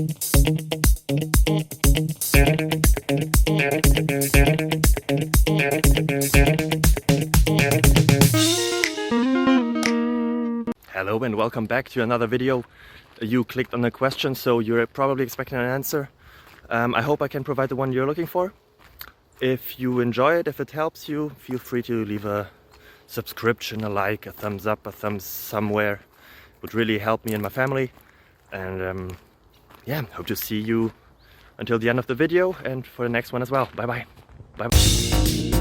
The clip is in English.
Hello and welcome back to another video. You clicked on a question, so you're probably expecting an answer. I hope I can provide the one you're looking for. If you enjoy it, if it helps you, feel free to leave a subscription, a like, a thumbs up, a thumbs somewhere. It would really help me and my family. And yeah, hope to see you until the end of the video and for the next one as well. Bye bye. Bye bye.